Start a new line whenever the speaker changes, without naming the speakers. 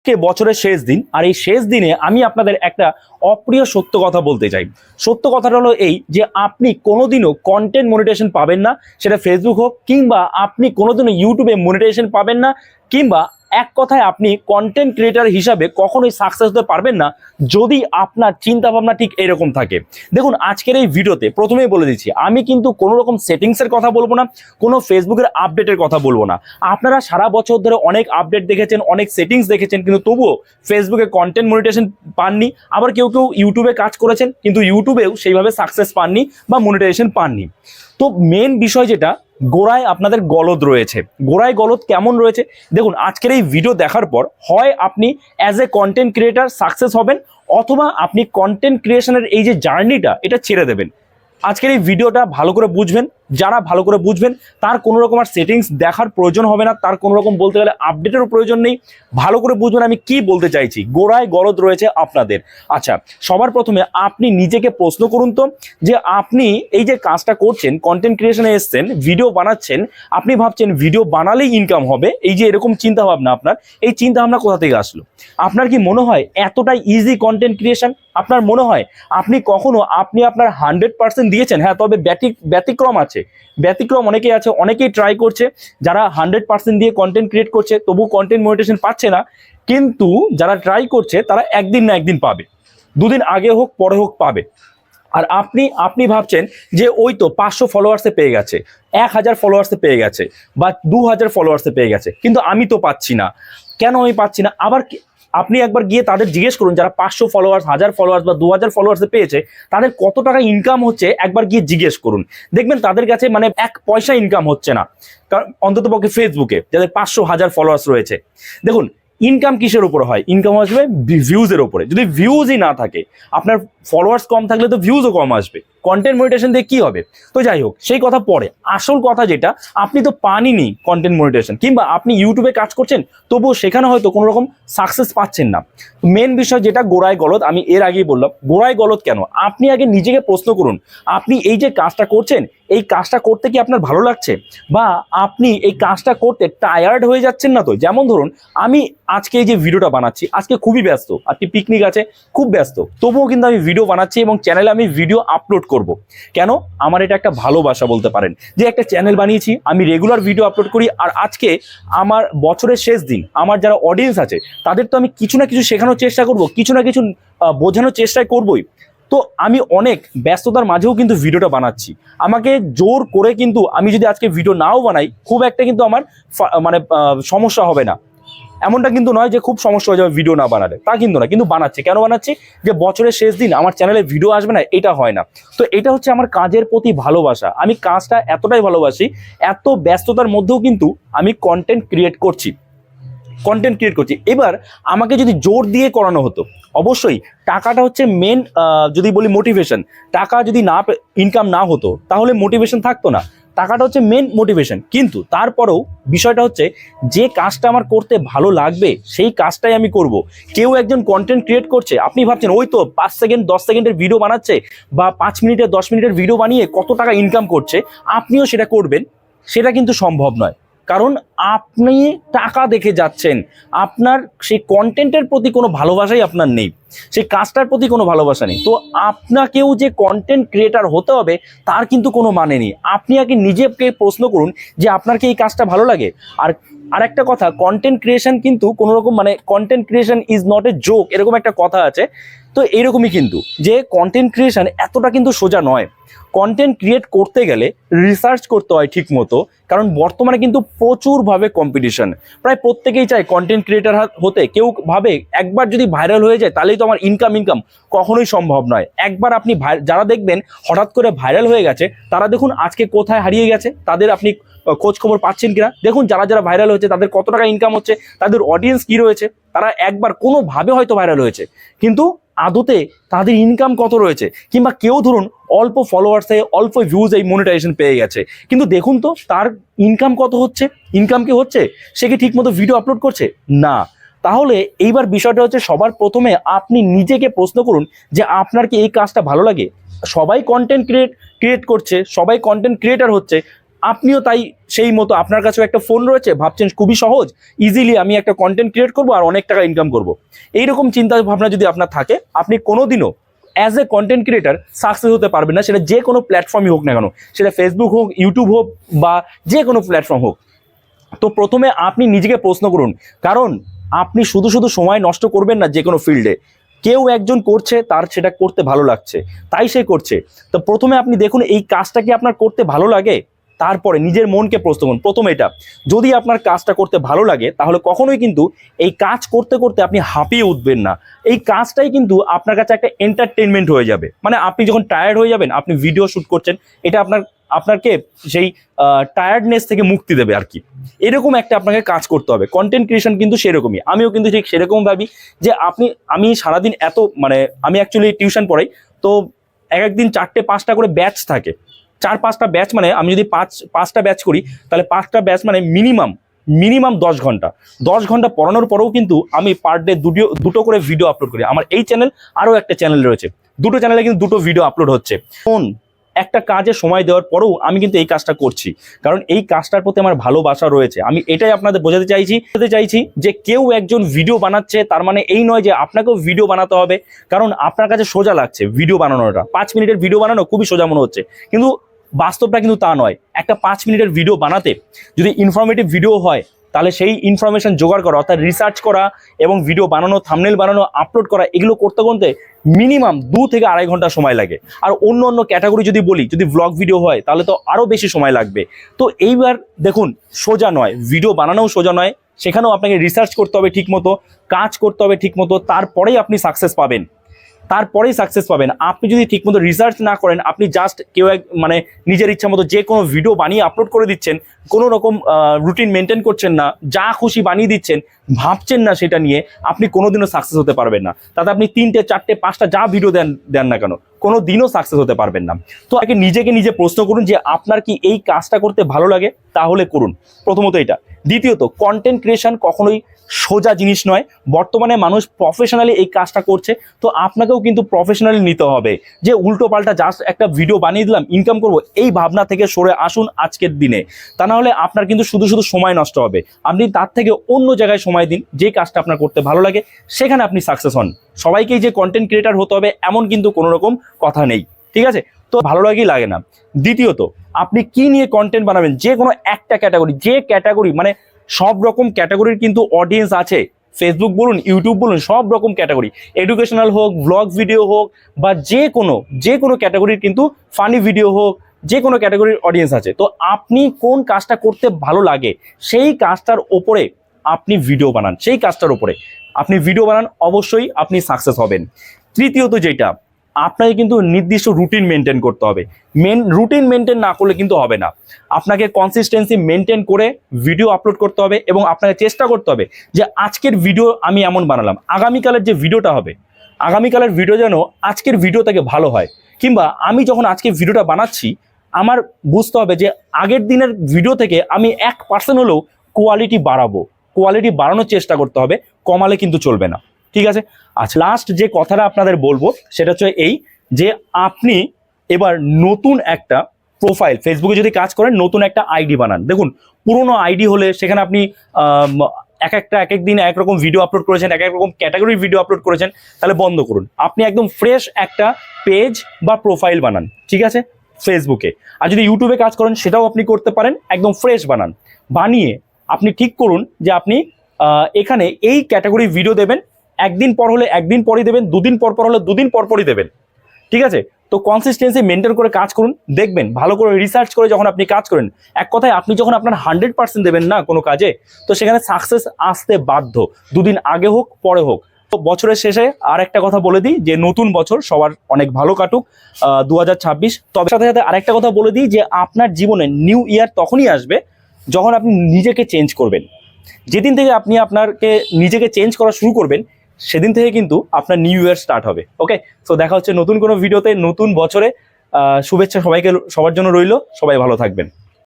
কে বছরের শেষ দিন, আর এই শেষ দিনে আমি আপনাদের একটা অপ্রিয় সত্য কথা বলতে চাই। সত্য কথাটা হলো এই যে আপনি কোনোদিনও কন্টেন্ট মনিটাইজেশন পাবেন না, সেটা ফেসবুক হোক, কিংবা আপনি কোনোদিনও ইউটিউবে মনিটাইজেশন পাবেন না, কিংবা এক কথায় আপনি কন্টেন্ট ক্রিয়েটার হিসাবে কখনোই সাকসেস হতে পারবেন না যদি আপনার চিন্তা ভাবনা ঠিক এরকম থাকে। দেখুন, আজকের এই ভিডিওতে প্রথমেই বলে দিচ্ছি, আমি কিন্তু কোনো রকম সেটিংসের কথা বলবো না, কোনো ফেসবুকের আপডেটের কথা বলবো না। আপনারা সারা বছর ধরে অনেক আপডেট দেখেছেন, অনেক সেটিংস দেখেছেন, কিন্তু তবুও ফেসবুকে কন্টেন্ট মনিটাইজেশন পাননি। আবার কেউ কেউ ইউটিউবে কাজ করেছেন, কিন্তু ইউটিউবেও সেইভাবে সাকসেস পাননি বা মনিটাইজেশন পাননি। তো মেন বিষয় যেটা, গোড়ায় আপনাদের গলদ রয়েছে। গোড়ায় গলদ কেমন রয়েছে দেখুন, আজকের এই ভিডিও দেখার পর হয় আপনি as a content creator success হবেন, অথবা আপনি কন্টেন্ট ক্রিয়েশনের এই যে জার্নিটা এটা ছেড়ে দেবেন। আজকের এই ভিডিওটা ভালো করে বুঝবেন, যারা ভালো করে বুঝবেন তার কোনো রকম আর সেটিংস দেখার প্রয়োজন হবে না, তার কোনো রকম বলতে গেলে আপডেটেরও প্রয়োজন নেই। ভালো করে বুঝবেন আমি কি বলতে চাইছি, গোড়ায় গলদ রয়েছে আপনাদের। আচ্ছা, সবার প্রথমে আপনি নিজেকে প্রশ্ন করুন তো, যে আপনি এই যে কাজটা করছেন, কন্টেন্ট ক্রিয়েশনে এসছেন, ভিডিও বানাচ্ছেন, আপনি ভাবছেন ভিডিও বানালেই ইনকাম হবে, এই যে এরকম চিন্তা ভাবনা আপনার, এই চিন্তা ভাবনা কোথা থেকে আসলো? আপনার কি মনে হয় এতটাই ইজি কন্টেন্ট ক্রিয়েশন? আপনার মনে হয় আপনি কখনো আপনার 100% দিয়েছেন? হ্যাঁ, তবে ব্যতিক্রম আছে, ব্যতিক্রম অনেকেই আছে, অনেকেই ট্রাই করছে যারা 100% দিয়ে কন্টেন্ট ক্রিয়েট করছে, তবু কন্টেন্ট মনিটাইজেশন পাচ্ছে না। কিন্তু যারা ট্রাই করছে তারা একদিন না একদিন পাবে, দুদিন আগে হোক পরে হোক পাবে। আর আপনি ভাবছেন যে ওই তো 500 ফলোয়ার্সে পেয়ে গেছে, 1000 ফলোয়ার্সে পেয়ে গেছে, বা 2000 ফলোয়ার্সে পেয়ে গেছে, কিন্তু আমি তো পাচ্ছি না। কেন আমি পাচ্ছি না? আবার আপনি একবার গিয়ে তাদের জিজ্ঞেস করুন, যারা 500 ফলোয়ার্স, 1000 ফলোয়ার্স বা 2000 ফলোয়ার্সে পেয়েছে, তাদের কত টাকা ইনকাম হচ্ছে একবার গিয়ে জিজ্ঞেস করুন। দেখবেন তাদের কাছে মানে 1 পয়সা ইনকাম হচ্ছে না। কারণ অন্তত পক্ষে ফেসবুকে যাদের 500 1000 ফলোয়ার্স রয়েছে, দেখুন ইনকাম কিসের উপর হয়? ইনকাম আসবে ভিউজের উপরে। যদি ভিউজই না থাকে, আপনার ফলোয়ার্স কম থাকলে তো ভিউজও কম আসবে, কন্টেন্ট মনিটাইজেশন দিয়ে কি হবে? তো যাই হোক, সেই কথা পরে। আসল কথা যেটা, আপনি তো পানইনি কন্টেন্ট মনিটাইজেশন, কিংবা আপনি ইউটিউবে কাজ করছেন, তবুও সেখানে হয়তো কোনো রকম সাকসেস পাচ্ছেন না। মেন বিষয় যেটা গোড়ায় গলদ, আমি এর আগেই বললাম গোড়ায় গলদ কেন। আপনি আগে নিজেকে প্রশ্ন করুন, আপনি এই যে কাজটা করছেন, এই কাজটা করতে কি আপনার ভালো লাগছে? বা আপনি এই কাজটা করতে টায়ার্ড হয়ে যাচ্ছেন না তো? যেমন ধরুন, আমি আজকে এই যে ভিডিওটা বানাচ্ছি, আজকে খুবই ব্যস্ত, আজকে পিকনিক আছে, খুব ব্যস্ত, তবুও কিন্তু আমি ভিডিও বানাচ্ছি এবং চ্যানেলে আমি ভিডিও আপলোড করব। কেন? আমার এটা একটা ভালোবাসা বলতে পারেন, যে একটা চ্যানেল বানিয়েছি, আমি রেগুলার ভিডিও আপলোড করি, আর আজকে আমার বছরের শেষ দিন, আমার যারা অডিয়েন্স আছে তাদের তো আমি কিছু না কিছু শেখানোর চেষ্টা করব, কিছু না কিছু বোঝানোর চেষ্টা করবই। তো আমি অনেক ব্যস্ততার মাঝেও কিন্তু ভিডিওটা বানাচ্ছি। আমাকে জোর করে কিন্তু আমি যদি আজকে ভিডিও নাও বানাই, খুব একটা কিন্তু আমার মানে সমস্যা হবে না। এমনটা কিন্তু নয় যে খুব সমস্যা হয়ে যাবে ভিডিও না বানালে, তা কিন্তু না। কিন্তু বানাচ্ছি, কেন বানাচ্ছি? যে বছরের শেষ দিন আমার চ্যানেলে ভিডিও আসবে না, এটা হয় না। তো এটা হচ্ছে আমার কাজের প্রতি ভালোবাসা। আমি কাজটা এতটাই ভালোবাসি, এত ব্যস্ততার মধ্যেও কিন্তু আমি কন্টেন্ট ক্রিয়েট করছি। এবার আমাকে যদি জোর দিয়ে করানো হতো, অবশ্যই টাকাটা হচ্ছে মেন, যদি বলি মোটিভেশন, টাকা যদি না ইনকাম না হতো তাহলে মোটিভেশন থাকতো না। টাকাটা হচ্ছে মেন মোটিভেশন। কিন্তু তারপরেও বিষয়টা হচ্ছে, যে কাজটা আমার করতে ভালো লাগবে সেই কাজটাই আমি করব। কেউ একজন কন্টেন্ট ক্রিয়েট করছে, আপনি ভাবছেন ওই তো 5 সেকেন্ড 10 সেকেন্ডের ভিডিও বানাচ্ছে, বা 5 মিনিটের 10 মিনিটের ভিডিও বানিয়ে কত টাকা ইনকাম করছে, আপনিও সেটা করবেন, সেটা কিন্তু সম্ভব নয়। কারণ আপনি টাকা দেখে যাচ্ছেন, আপনার সেই কন্টেন্টের প্রতি কোনো ভালোবাসাই আপনার নেই, সেই কাজটার প্রতি কোনো ভালোবাসা নেই। তো আপনাকেও যে কন্টেন্ট ক্রিয়েটার হতে হবে তার কিন্তু কোনো মানে নেই। আপনি আগে নিজেকে প্রশ্ন করুন যে আপনার কি এই কাজটা ভালো লাগে। আর একটা কথা, কন্টেন্ট ক্রিয়েশন কিন্তু কোনো রকম মানে content creation is not a joke, এরকম একটা কথা আছে। তো এইরকমই কিন্তু, যে কন্টেন্ট ক্রিয়েশন এতটা কিন্তু সোজা নয়। কন্টেন্ট ক্রিয়েট করতে গেলে রিসার্চ করতে হয় ঠিক মতো, কারণ বর্তমানে কিন্তু প্রচুরভাবে কম্পিটিশন। প্রায় প্রত্যেকেই চায় কন্টেন্ট ক্রিয়েটার হতে। কেউ ভাবে একবার যদি ভাইরাল হয়ে যায় তাহলেই তো আমার ইনকাম। কখনোই সম্ভব নয়। একবার আপনি যারা দেখবেন হঠাৎ করে ভাইরাল হয়ে গেছে, তারা দেখুন আজকে কোথায় হারিয়ে গেছে, তাদের আপনি খোঁজ খবর পাচ্ছেন কিনা। দেখুন যারা ভাইরাল হয়েছে তাদের কত টাকা ইনকাম হচ্ছে, তাদের অডিয়েন্স কি রয়েছে, তারা একবার কোনোভাবে হয়তো ভাইরাল হয়েছে, কিন্তু আদতে তাদের ইনকাম কত রয়েছে। কিংবা কেউ ধরুন অল্প ফলোয়ার্সে অল্প ভিউজ এই মনিটাইজেশন পেয়ে গেছে, কিন্তু দেখুন তো তার ইনকাম কত হচ্ছে, ইনকাম কি হচ্ছে? সে কি ঠিক মতো ভিডিও আপলোড করছে? না। তাহলে এইবার বিষয়টা হচ্ছে, সবার প্রথমে আপনি নিজেকে প্রশ্ন করুন যে আপনার কি এই কাজটা ভালো লাগে। সবাই কন্টেন্ট ক্রিয়েট করছে, সবাই কন্টেন্ট ক্রিয়েটার হচ্ছে, আপনিও তাই সেই মতো আপনার কাছেও একটা ফোন রয়েছে, ভাবছেন খুবই সহজ, ইজিলি আমি একটা কন্টেন্ট ক্রিয়েট করবো আর অনেক টাকা ইনকাম করবো। এইরকম চিন্তা ভাবনা যদি আপনার থাকে, আপনি কোনোদিনও as a content creator success হতে পারবেন না, সেটা যে কোনো প্ল্যাটফর্মই হোক না কেন, সেটা ফেসবুক হোক, ইউটিউব হোক বা যে কোনো প্ল্যাটফর্ম হোক। তো প্রথমে আপনি নিজেকে প্রশ্ন করুন, কারণ আপনি শুধু শুধু সময় নষ্ট করবেন না যে কোনো ফিল্ডে। কেউ একজন করছে, তার সেটা করতে ভালো লাগছে, তাই সে করছে। তো প্রথমে আপনি দেখুন এই কাজটা কি আপনার করতে ভালো লাগে, তারপরে নিজের মনকে প্রশ্ন করুন প্রথমে এটা। যদি আপনার কাজটা করতে ভালো লাগে, তাহলে কখনোই কিন্তু এই কাজ করতে করতে আপনি হাঁপিয়ে উঠবেন না। এই কাজটাই কিন্তু আপনার কাছে একটা এন্টারটেনমেন্ট হয়ে যাবে। মানে আপনি যখন টায়ার্ড হয়ে যাবেন, আপনি ভিডিও শ্যুট করছেন, এটা আপনাকে সেই টায়ার্ডনেস থেকে মুক্তি দেবে আর কি। এরকম একটা আপনাকে কাজ করতে হবে। কন্টেন্ট ক্রিয়েশন কিন্তু সেরকমই, আমিও কিন্তু ঠিক সেরকম ভাবি যে আমি সারাদিন এত মানে আমি অ্যাকচুয়ালি টিউশন পড়াই, তো এক একদিন 4-5টা করে ব্যাচ থাকে। 4-5টা ব্যাচ মানে আমি যদি পাঁচটা ব্যাচ করি, তাহলে 5টা ব্যাচ মানে মিনিমাম 10 ঘন্টা। 10 ঘন্টা পড়ানোর পরেও কিন্তু আমি পার ডে দুটো করে ভিডিও আপলোড করি। আমার এই চ্যানেল, আরও একটা চ্যানেল রয়েছে, দুটো চ্যানেলে কিন্তু দুটো ভিডিও আপলোড হচ্ছে। একটা কাজে সময় দেওয়ার পরেও আমি কিন্তু এই কাজটা করছি, কারণ এই কাজটার প্রতি আমার ভালোবাসা রয়েছে। আমি এটাই আপনাদের বোঝাতে চাইছি যে কেউ একজন ভিডিও বানাচ্ছে তার মানে এই নয় যে আপনাকেও ভিডিও বানাতে হবে। কারণ আপনার কাছে সোজা লাগছে ভিডিও বানানোটা, 5 মিনিটের ভিডিও বানানো খুবই সোজা মনে হচ্ছে, কিন্তু বাস্তবটা কিন্তু তা নয়। একটা 5 মিনিটের ভিডিও বানাতে যদি ইনফরমেটিভ ভিডিও হয়, তাহলে সেই ইনফরমেশন জোগাড় করা, অর্থাৎ রিসার্চ করা এবং ভিডিও বানানো, থাম্বনেল বানানো, আপলোড করা, এগুলো করতে করতে মিনিমাম 2 থেকে 2.5 ঘন্টা সময় লাগে। আর অন্য ক্যাটাগরি যদি বলি, যদি ব্লগ ভিডিও হয়, তাহলে তো আরও বেশি সময় লাগবে। তো এইবার দেখুন, সোজা নয়, ভিডিও বানানোও সোজা নয়, সেখানেও আপনাকে রিসার্চ করতে হবে ঠিকমতো, কাজ করতে হবে ঠিকমতো, তারপরেই আপনি সাকসেস পাবেন। আপনি যদি ঠিকমতো রিসার্চ না করেন, আপনি জাস্ট মানে নিজের ইচ্ছা মতো যে কোনো ভিডিও বানিয়ে আপলোড করে দিচ্ছেন, কোনো রকম রুটিন মেনটেন করছেন না, যা খুশি বানিয়ে দিচ্ছেন, ভাবছেন না সেটা নিয়ে, আপনি কোনোদিনও সাকসেস হতে পারবেন না। তাতে আপনি 3টে 4টে 5টা যা ভিডিও দেন না কেন, কোনো দিনও সাকসেস হতে পারবেন না। তো আগে নিজেকে নিজে প্রশ্ন করুন যে আপনার কি এই কাজটা করতে ভালো লাগে, তাহলে করুন। প্রথমত এটা। দ্বিতীয়ত, কন্টেন্ট ক্রিয়েশন কখনোই সোজা জিনিস নয়। বর্তমানে মানুষ প্রফেশনালি এই কাজটা করছে, তো আপনাকেও কিন্তু প্রফেশনালি নিতে হবে। যে উল্টো পাল্টা জাস্ট একটা ভিডিও বানিয়ে দিলাম, ইনকাম করব, এই ভাবনা থেকে সরে আসুন আজকের দিনে। তা না হলে আপনার কিন্তু শুধু শুধু সময় নষ্ট হবে। আপনি তার থেকে অন্য জায়গায় সময় দিন, যে কাজটা আপনার করতে ভালো লাগে, সেখানে আপনি সাকসেস হন। সবাইকেই যে কন্টেন্ট ক্রিয়েটার হতে হবে এমন কিন্তু কোনো রকম কথা নেই, ঠিক আছে? তো ভালো লাগে না। দ্বিতীয়ত, আপনি কি নিয়ে কন্টেন্ট বানাবেন, যে কোনো একটা ক্যাটাগরি মানে সব রকম ক্যাটাগরির কিন্তু অডিয়েন্স আছে। ফেসবুক বলুন, ইউটিউব বলুন, সব রকম ক্যাটাগরি, এডুকেশনাল হোক, ব্লগ ভিডিও হোক, বা যে কোনো ক্যাটাগরির কিন্তু ফানি ভিডিও হোক, যে কোনো ক্যাটাগরির অডিয়েন্স আছে। তো আপনি কোন কাজটা করতে ভালো লাগে, সেই কাজটার ওপরে আপনি ভিডিও বানান, অবশ্যই আপনি সাকসেস হবেন। তৃতীয়ত যেটা, আপনাকে কিন্তু নির্দিষ্ট রুটিন মেনটেন করতে হবে। রুটিন মেনটেন না করলে কিন্তু হবে না। আপনাকে কনসিস্টেন্সি মেনটেন করে ভিডিও আপলোড করতে হবে, এবং আপনাকে চেষ্টা করতে হবে যে আজকের ভিডিও আমি এমন বানালাম, আগামীকালের যে ভিডিওটা হবে, আগামীকালের ভিডিও যেন আজকের ভিডিও থেকে ভালো হয়। কিংবা আমি যখন আজকে ভিডিওটা বানাচ্ছি, আমার বুঝতে হবে যে আগের দিনের ভিডিও থেকে আমি 1% হলেও কোয়ালিটি বাড়ানোর চেষ্টা করতে হবে, কমালে কিন্তু চলবে না, ঠিক আছে? আচ্ছা, লাস্ট যে কথাটা আপনাদের বলবো সেটা হচ্ছে এই, যে আপনি এবার নতুন একটা প্রোফাইল, ফেসবুকে যদি কাজ করেন, নতুন একটা আইডি বানান। দেখুন, পুরোনো আইডি হলে সেখানে আপনি এক এক দিন এক রকম ভিডিও আপলোড করেছেন, এক রকম ক্যাটাগরির ভিডিও আপলোড করেছেন, তাহলে বন্ধ করুন। আপনি একদম ফ্রেশ একটা পেজ বা প্রোফাইল বানান, ঠিক আছে, ফেসবুকে। আর যদি ইউটিউবে কাজ করেন, সেটাও আপনি করতে পারেন, একদম ফ্রেশ বানিয়ে আপনি ঠিক করুন যে আপনি এখানে এই ক্যাটাগরির ভিডিও দেবেন। একদিন পর হলে একদিন পরই দেবেন, দুদিন পর হলে দুদিন পরই দেবেন, ঠিক আছে? তো কনসিস্টেন্সি মেনটেন করে কাজ করুন, দেখবেন ভালো করে রিসার্চ করে যখন আপনি কাজ করেন, এক কথায় আপনি যখন আপনার 100% দেবেন না কোনো কাজে, তো সেখানে সাকসেস আসতে বাধ্য, দুদিন আগে হোক পরে হোক। তো বছরের শেষে আর একটা কথা বলে দিই যে নতুন বছর সবার অনেক ভালো কাটুক, 2026। তবে সাথে সাথে আরেকটা কথা বলে দিই যে আপনার জীবনে নিউ ইয়ার তখনই আসবে যখন আপনি নিজেকে চেঞ্জ করবেন। যেদিন থেকে আপনি নিজেকে চেঞ্জ করা শুরু করবেন, সেদিন থেকে কিন্তু আপনার নিউ ইয়ার স্টার্ট হবে। ওকে, তো দেখা হচ্ছে নতুন কোনো ভিডিওতে, নতুন বছরে। শুভেচ্ছা সবার জন্য রইল, সবাই ভালো থাকবেন।